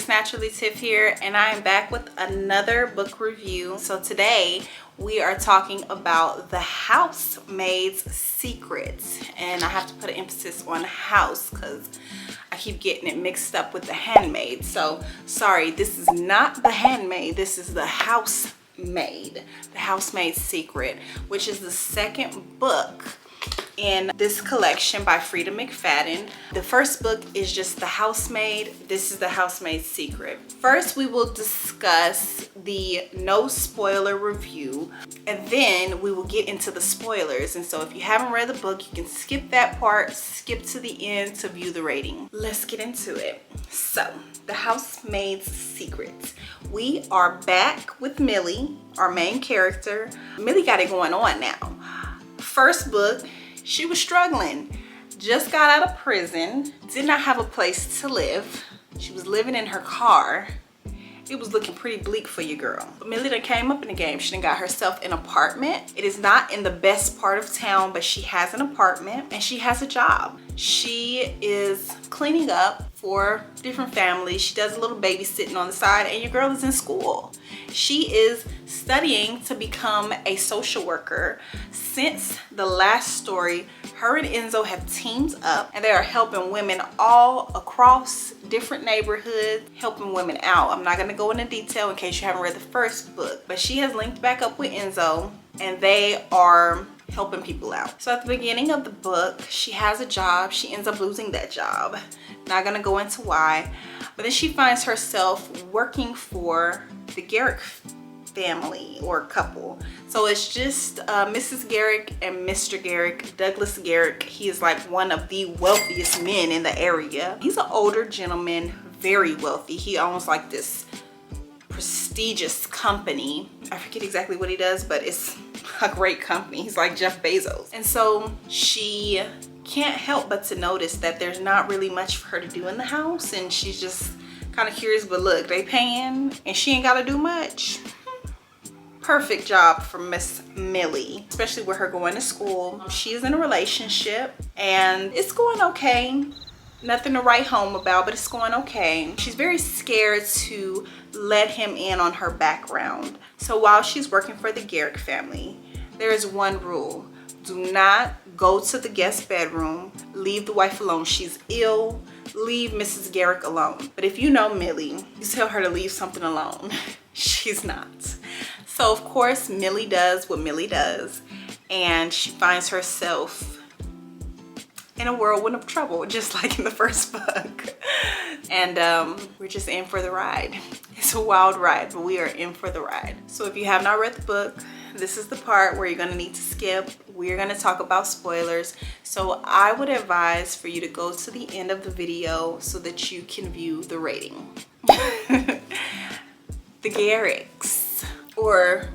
Justnaturallytiff here, and I am back with another book review. So today we are talking about The Housemaid's Secrets, and I have to put an emphasis on house because I keep getting it mixed up with The Handmaid. So sorry, this is not The Handmaid, this is The Housemaid. The Housemaid's Secret, which is the second book in this collection by Freida McFadden. The first book is just The Housemaid. This is The Housemaid's Secret. First, we will discuss the no spoiler review, and then we will get into the spoilers. And so if you haven't read the book, you can skip that part, skip to the end to view the rating. Let's get into it. So, The Housemaid's Secret. We are back with Millie, our main character. Millie got it going on now. First book, she was struggling, just got out of prison, did not have a place to live. She was living in her car. It was looking pretty bleak for your girl. But Millie done came up in the game. She done got herself an apartment. It is not in the best part of town, but she has an apartment and she has a job. She is cleaning up for different families. She does a little babysitting on the side, and your girl is in school. She is studying to become a social worker. Since the last story, her and Enzo have teamed up and they are helping women all across different neighborhoods, helping women out. I'm not going to go into detail in case you haven't read the first book, but she has linked back up with Enzo and they are helping people out. So at the beginning of the book, she has a job. She ends up losing that job. Not going to go into why, but then she finds herself working for the Garrick family or couple. So it's just Mrs. Garrick and Mr. Garrick, Douglas Garrick. He is like one of the wealthiest men in the area. He's an older gentleman, very wealthy. He owns like this prestigious company. I forget exactly what he does, but it's a great company. He's like Jeff Bezos. And so she can't help but to notice that there's not really much for her to do in the house, and she's just kind of curious. But look, they paying and she ain't got to do much. Perfect job for Miss Millie, especially with her going to school. She's in a relationship and it's going okay. Nothing to write home about, but it's going okay. She's very scared to let him in on her background. So while she's working for the Garrick family, there is one rule. Do not go to the guest bedroom. Leave the wife alone. She's ill. Leave Mrs. Garrick alone. But if you know Millie, you tell her to leave something alone. She's not. So of course, Millie does what Millie does, and she finds herself in a whirlwind of trouble, just like in the first book. And we're just in for the ride. It's a wild ride, but we are in for the ride. So if you have not read the book, this is the part where you're gonna need to skip. We're gonna talk about spoilers. So I would advise for you to go to the end of the video so that you can view the rating. The Garricks, or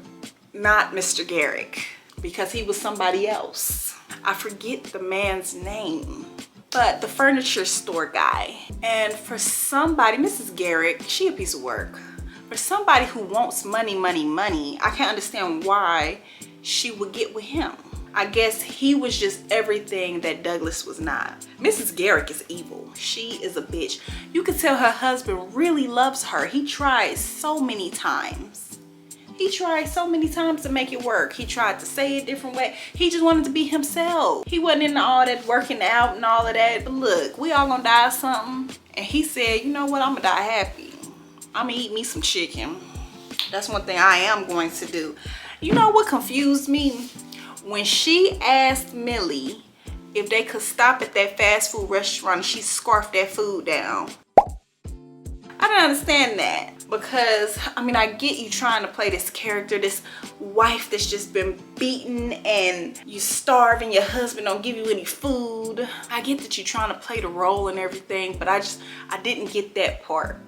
not Mr. Garrick, because he was somebody else. I forget the man's name, but the furniture store guy. And for somebody, Mrs. Garrick, she a piece of work. For somebody who wants money, money, money, I can't understand why she would get with him. I guess he was just everything that Douglas was not. Mrs. Garrick is evil. She is a bitch. You can tell her husband really loves her. He tried so many times. He tried so many times to make it work. He tried to say it a different way. He just wanted to be himself. He wasn't into all that working out and all of that. But look, we all gonna die of something. And he said, you know what, I'm gonna die happy. I'm gonna eat me some chicken. That's one thing I am going to do. You know what confused me? When she asked Millie if they could stop at that fast food restaurant and she scarfed that food down. I don't understand that, because I mean, I get you trying to play this character, this wife that's just been beaten and you starve and your husband don't give you any food. I get that you're trying to play the role and everything, but I didn't get that part.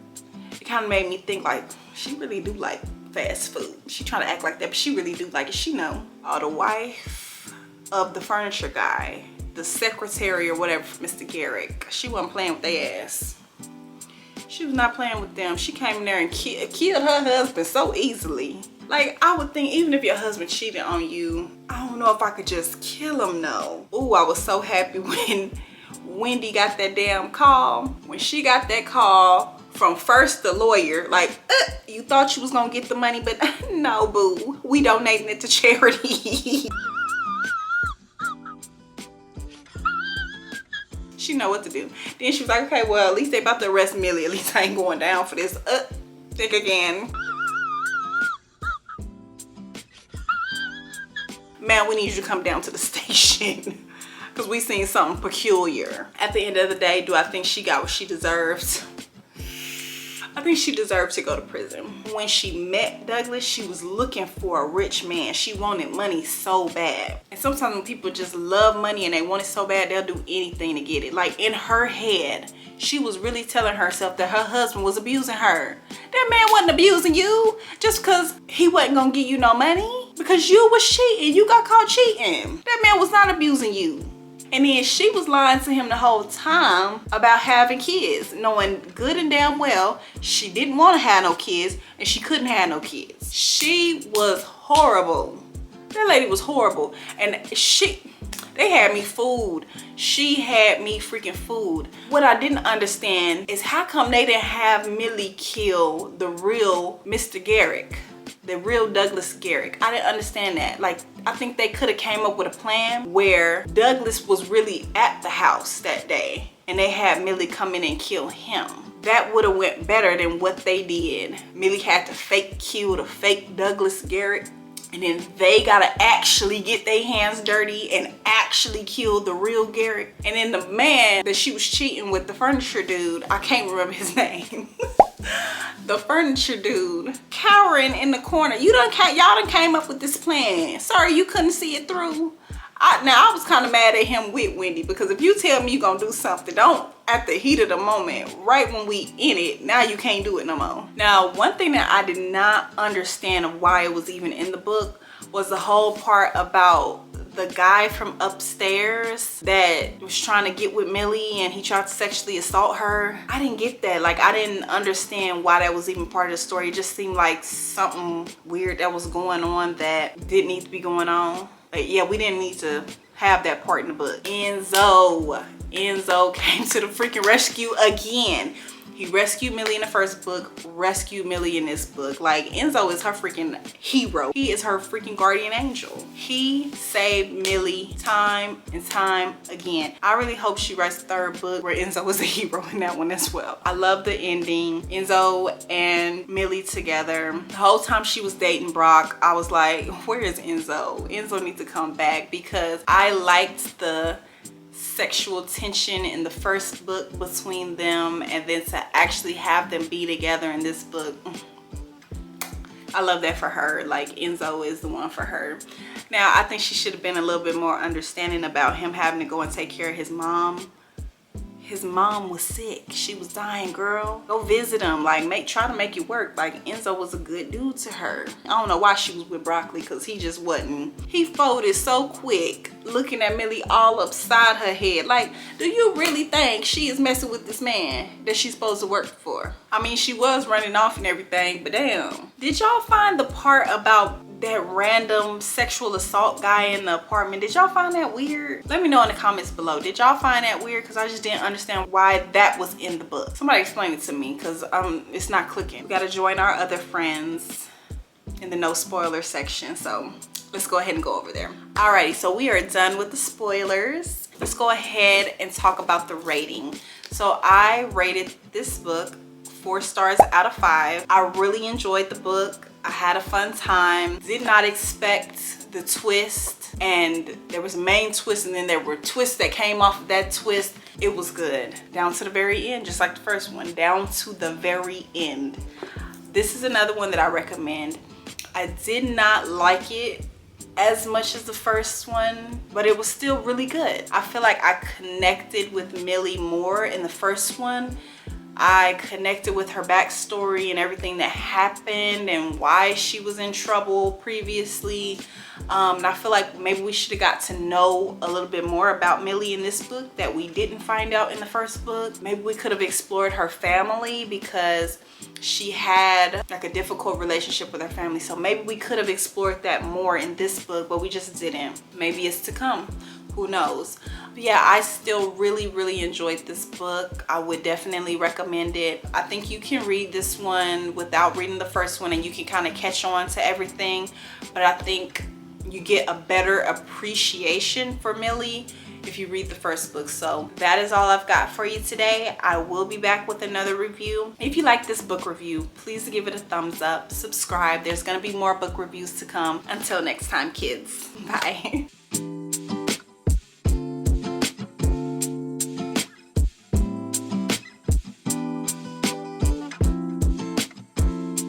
It kind of made me think like, she really do like fast food. She trying to act like that, but she really do like it. She know. The wife of the furniture guy, the secretary or whatever for Mr. Garrick, she wasn't playing with their ass. She was not playing with them. She came in there and killed her husband so easily. Like, I would think even if your husband cheated on you, I don't know if I could just kill him, no. Ooh, I was so happy when Wendy got that damn call. When she got that call from first the lawyer, like, you thought you was gonna get the money, but no, boo, we donating it to charity. She know what to do. Then she was like, okay, well, at least they about to arrest Millie. At least I ain't going down for this. Think again. Man, we need you to come down to the station because we seen something peculiar. At the end of the day, do I think she got what she deserved? I think she deserved to go to prison. When she met Douglas, she was looking for a rich man. She wanted money so bad. And sometimes when people just love money and they want it so bad, they'll do anything to get it. Like, in her head, she was really telling herself that her husband was abusing her. That man wasn't abusing you just because he wasn't gonna give you no money. Because you was cheating. You got caught cheating. That man was not abusing you. And then she was lying to him the whole time about having kids, knowing good and damn well she didn't want to have no kids and she couldn't have no kids. She was horrible. That lady was horrible. And they had me fooled. She had me freaking fooled. What I didn't understand is how come they didn't have Millie kill the real Mr. Garrick, the real Douglas Garrick. I didn't understand that. Like, I think they could have came up with a plan where Douglas was really at the house that day and they had Millie come in and kill him. That would have went better than what they did. Millie had to fake kill the fake Douglas Garrick, and then they gotta actually get their hands dirty and actually kill the real Garrick. And then the man that she was cheating with, the furniture dude, I can't remember his name. The furniture dude cowering in the corner. Y'all done came up with this plan. Sorry you couldn't see it through. Now I was kind of mad at him with Wendy, because if you tell me you gonna do something, don't at the heat of the moment, right when we in it, now you can't do it no more. Now, one thing that I did not understand of why it was even in the book was the whole part about the guy from upstairs that was trying to get with Millie and he tried to sexually assault her. I didn't get that. Like, I didn't understand why that was even part of the story. It just seemed like something weird that was going on that didn't need to be going on. Like, yeah, we didn't need to have that part in the book. Enzo came to the freaking rescue again. He rescued Millie in the first book, rescued Millie in this book. Like, Enzo is her freaking hero. He is her freaking guardian angel. He saved Millie time and time again. I really hope she writes the third book where Enzo is a hero in that one as well. I love the ending. Enzo and Millie together. The whole time she was dating Brock, I was like, where is Enzo? Enzo needs to come back, because I liked the sexual tension in the first book between them, and then to actually have them be together in this book, I love that for her. Like, Enzo is the one for her. Now, I think she should have been a little bit more understanding about him having to go and take care of his mom. His mom was sick. She was dying, girl. Go visit him. Like, try to make it work. Like, Enzo was a good dude to her. I don't know why she was with Broccoli, because he just wasn't. He folded so quick, looking at Millie all upside her head. Like, do you really think she is messing with this man that she's supposed to work for? I mean, she was running off and everything, but damn. Did y'all find the part about that random sexual assault guy in the apartment? Did y'all find that weird? Let me know in the comments below. Did y'all find that weird? Because I just didn't understand why that was in the book. Somebody explain it to me, because it's not clicking. We gotta join our other friends in the no spoiler section, so let's go ahead and go over there. Alrighty, so we are done with the spoilers. Let's go ahead and talk about the rating. So I rated this book 4 stars out of 5. I really enjoyed the book. I had a fun time. Did not expect the twist, and there was a main twist and then there were twists that came off of that twist. It was good down to the very end, just like the first one, down to the very end. This is another one that I recommend. I did not like it as much as the first one, but it was still really good. I feel like I connected with Millie more in the first one. I connected with her backstory and everything that happened and why she was in trouble previously. And I feel like maybe we should have got to know a little bit more about Millie in this book that we didn't find out in the first book. Maybe we could have explored her family, because she had like a difficult relationship with her family. So maybe we could have explored that more in this book, but we just didn't. Maybe it's to come. who knows. But yeah, I still really enjoyed this book. I would definitely recommend it. I think you can read this one without reading the first one and you can kind of catch on to everything, but I think you get a better appreciation for Millie if you read the first book. So that is all I've got for you today. I will be back with another review. If you like this book review, please give it a thumbs up, subscribe. There's gonna be more book reviews to come. Until next time, kids. Bye.